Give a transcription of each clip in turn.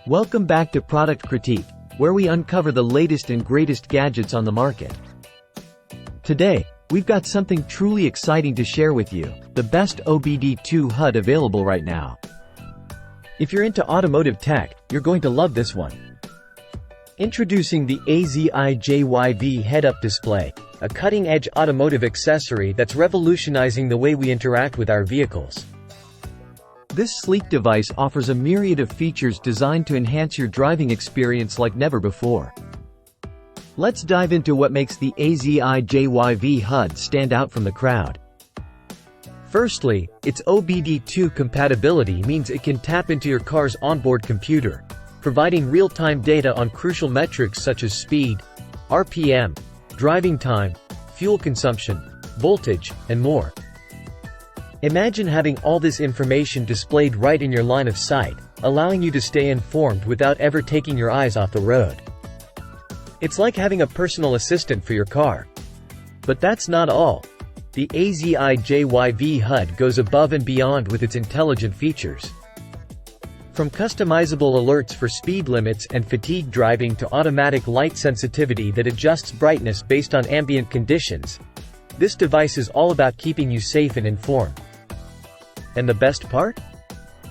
Welcome back to Product Critique, where we uncover the latest and greatest gadgets on the market. Today, we've got something truly exciting to share with you, the best OBD2 Hud available right now. If you're into automotive tech, you're going to love this one. Introducing the AZIJYV head-up display, a cutting-edge automotive accessory that's revolutionizing the way we interact with our vehicles. This sleek device offers a myriad of features designed to enhance your driving experience like never before. Let's dive into what makes the AZIJYV Hud stand out from the crowd. Firstly, its OBD2 compatibility means it can tap into your car's onboard computer, providing real-time data on crucial metrics such as speed, RPM, driving time, fuel consumption, voltage, and more. Imagine having all this information displayed right in your line of sight, allowing you to stay informed without ever taking your eyes off the road. It's like having a personal assistant for your car. But that's not all. The AZIJYV Hud goes above and beyond with its intelligent features. From customizable alerts for speed limits and fatigue driving to automatic light sensitivity that adjusts brightness based on ambient conditions, this device is all about keeping you safe and informed. And the best part?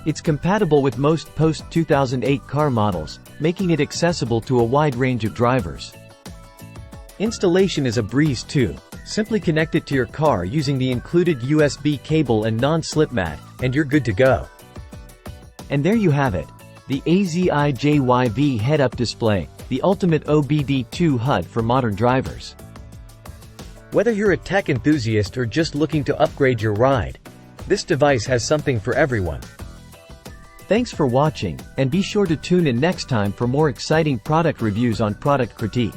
It's compatible with most post-2008 car models, making it accessible to a wide range of drivers. Installation is a breeze too. Simply connect it to your car using the included USB cable and non-slip mat, and you're good to go. And there you have it, the AZIJYV head-up display, the ultimate OBD2 HUD for modern drivers. Whether you're a tech enthusiast or just looking to upgrade your ride, this device has something for everyone. Thanks for watching, and be sure to tune in next time for more exciting product reviews on Product Critique.